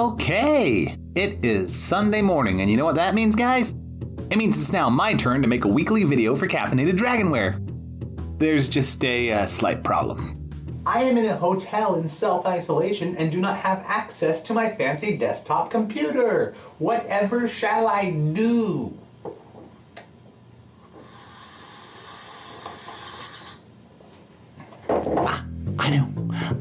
Okay, it is Sunday morning, and you know what that means, guys? It means it's now my turn to make a weekly video for Caffeinated Dragonware. There's just a slight problem. I am in a hotel in self-isolation and do not have access to my fancy desktop computer. Whatever shall I do? I know.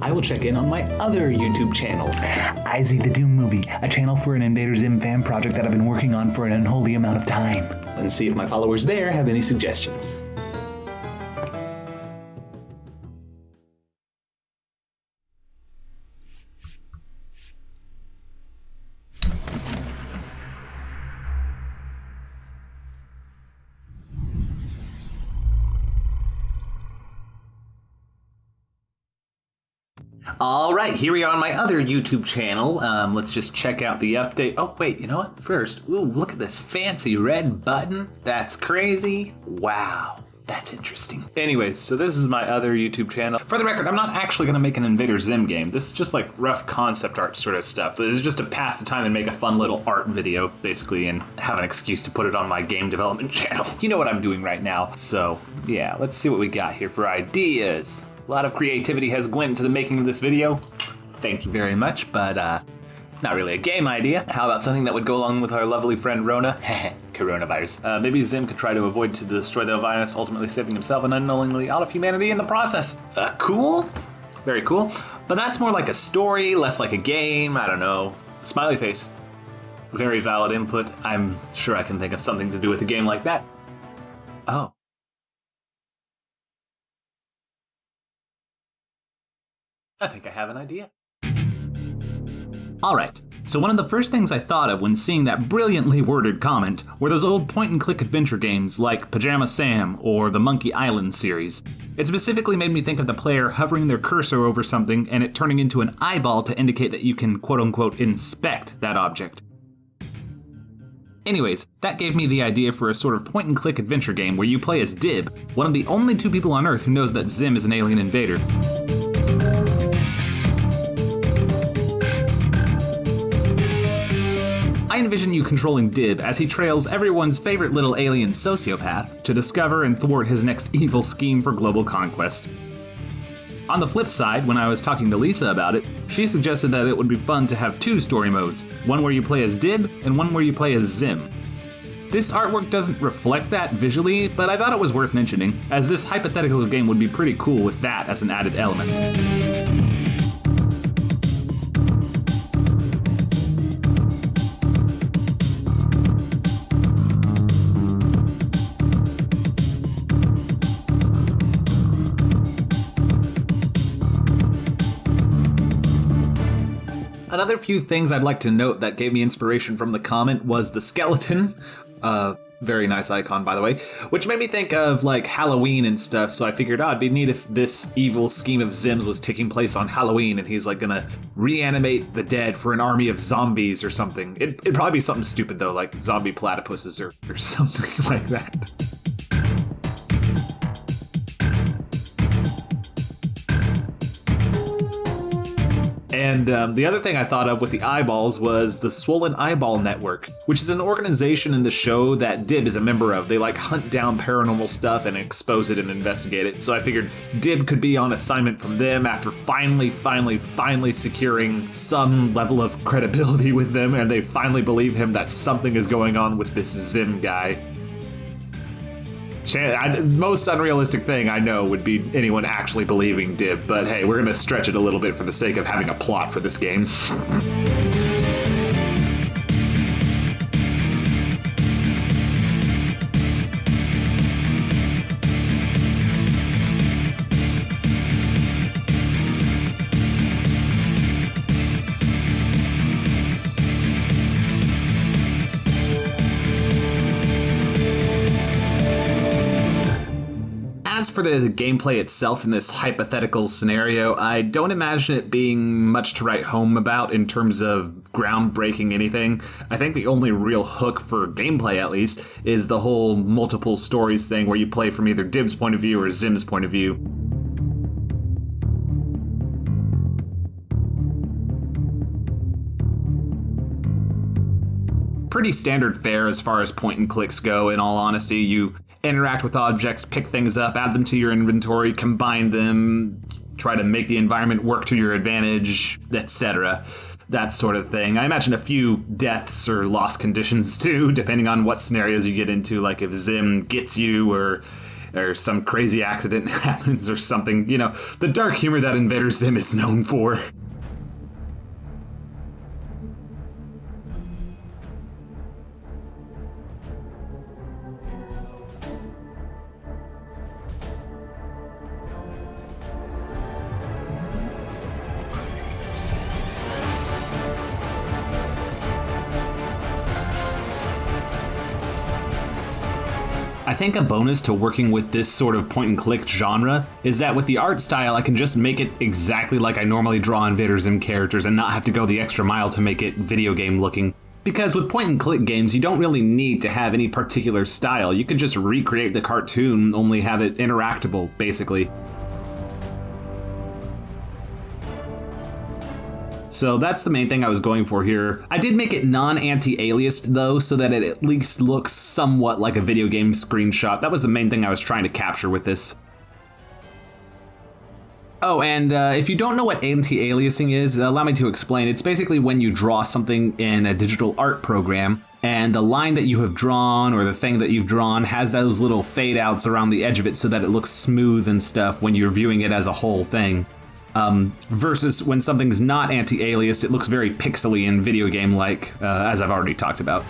I will check in on my other YouTube channel, I See the Doom Movie, a channel for an INVADER ZIM fan project that I've been working on for an unholy amount of time, and see if my followers there have any suggestions. All right, here we are on my other YouTube channel. Let's just check out the update. Oh, wait, you know what? First, ooh, look at this fancy red button. That's crazy. Wow, that's interesting. Anyways, so this is my other YouTube channel. For the record, I'm not actually going to make an INVADER ZIM game. This is just like rough concept art sort of stuff. This is just to pass the time and make a fun little art video, basically, and have an excuse to put it on my game development channel. You know what I'm doing right now. So, yeah, let's see what we got here for ideas. A lot of creativity has went into the making of this video. Thank you very much, but not really a game idea. How about something that would go along with our lovely friend Rona? Coronavirus. Maybe Zim could try to avoid to destroy the virus, ultimately saving himself and unknowingly all of humanity in the process. Cool? Very cool. But that's more like a story, less like a game. I don't know. Smiley face. Very valid input. I'm sure I can think of something to do with a game like that. Oh. I think I have an idea. Alright, so one of the first things I thought of when seeing that brilliantly worded comment were those old point-and-click adventure games like Pajama Sam or the Monkey Island series. It specifically made me think of the player hovering their cursor over something and it turning into an eyeball to indicate that you can quote-unquote inspect that object. Anyways, that gave me the idea for a sort of point-and-click adventure game where you play as Dib, one of the only two people on Earth who knows that Zim is an alien invader. I envision you controlling Dib as he trails everyone's favorite little alien sociopath to discover and thwart his next evil scheme for global conquest. On the flip side, when I was talking to Lisa about it, she suggested that it would be fun to have two story modes, one where you play as Dib and one where you play as Zim. This artwork doesn't reflect that visually, but I thought it was worth mentioning, as this hypothetical game would be pretty cool with that as an added element. Another few things I'd like to note that gave me inspiration from the comment was the skeleton. Very nice icon, by the way. Which made me think of, like, Halloween and stuff, so I figured, it'd be neat if this evil scheme of Zim's was taking place on Halloween and he's, like, gonna reanimate the dead for an army of zombies or something. It'd probably be something stupid, though, like zombie platypuses or something like that. And the other thing I thought of with the eyeballs was the Swollen Eyeball Network, which is an organization in the show that Dib is a member of. They like hunt down paranormal stuff and expose it and investigate it. So I figured Dib could be on assignment from them after finally securing some level of credibility with them, and they finally believe him that something is going on with this Zim guy. Most unrealistic thing I know would be anyone actually believing Dib, but hey, we're gonna stretch it a little bit for the sake of having a plot for this game. As for the gameplay itself in this hypothetical scenario, I don't imagine it being much to write home about in terms of groundbreaking anything. I think the only real hook for gameplay, at least, is the whole multiple stories thing where you play from either Dib's point of view or Zim's point of view. pretty standard fare as far as point and clicks go, in all honesty. You interact with objects, pick things up, add them to your inventory, combine them, try to make the environment work to your advantage, etc. That sort of thing. I imagine a few deaths or lost conditions too, depending on what scenarios you get into, like if Zim gets you or some crazy accident happens or something. You know, the dark humor that INVADER ZIM is known for. I think a bonus to working with this sort of point-and-click genre is that with the art style, I can just make it exactly like I normally draw INVADER ZIM characters and not have to go the extra mile to make it video game looking. Because with point-and-click games, you don't really need to have any particular style. You can just recreate the cartoon, only have it interactable, basically. So that's the main thing I was going for here. I did make it non-anti-aliased though, so that it at least looks somewhat like a video game screenshot. That was the main thing I was trying to capture with this. Oh, and if you don't know what anti-aliasing is, allow me to explain. It's basically when you draw something in a digital art program, and the line that you have drawn or the thing that you've drawn has those little fade outs around the edge of it so that it looks smooth and stuff when you're viewing it as a whole thing. Versus when something's not anti-aliased, it looks very pixely and video game-like, as I've already talked about.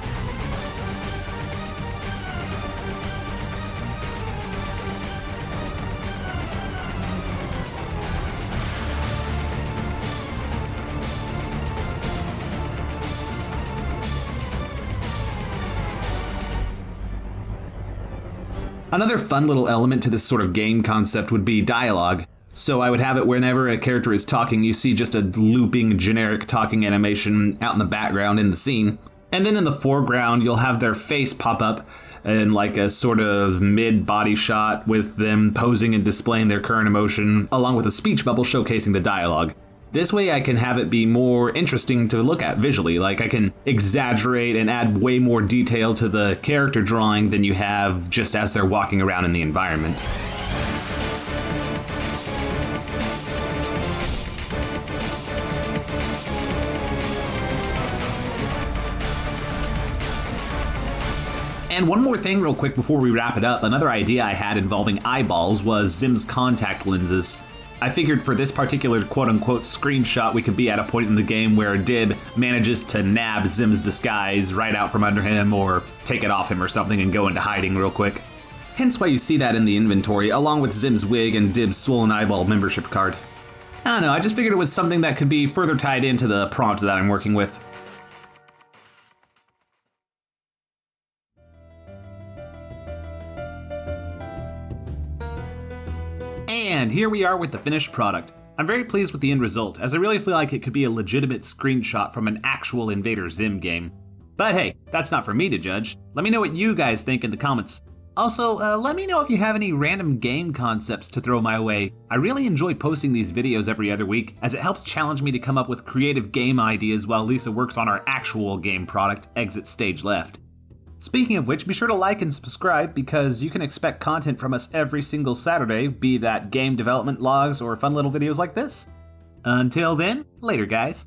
Another fun little element to this sort of game concept would be dialogue. So I would have it whenever a character is talking, you see just a looping, generic talking animation out in the background in the scene. And then in the foreground, you'll have their face pop up in like a sort of mid-body shot with them posing and displaying their current emotion, along with a speech bubble showcasing the dialogue. This way I can have it be more interesting to look at visually. Like I can exaggerate and add way more detail to the character drawing than you have just as they're walking around in the environment. And one more thing real quick before we wrap it up, another idea I had involving eyeballs was Zim's contact lenses. I figured for this particular quote-unquote screenshot we could be at a point in the game where Dib manages to nab Zim's disguise right out from under him or take it off him or something and go into hiding real quick. Hence why you see that in the inventory, along with Zim's wig and Dib's swollen eyeball membership card. I don't know, I just figured it was something that could be further tied into the prompt that I'm working with. And here we are with the finished product. I'm very pleased with the end result, as I really feel like it could be a legitimate screenshot from an actual INVADER ZIM game. But hey, that's not for me to judge. Let me know what you guys think in the comments. Also, let me know if you have any random game concepts to throw my way. I really enjoy posting these videos every other week, as it helps challenge me to come up with creative game ideas while Lisa works on our actual game product, Exit Stage Left. Speaking of which, be sure to like and subscribe because you can expect content from us every single Saturday, be that game development logs or fun little videos like this. Until then, later guys.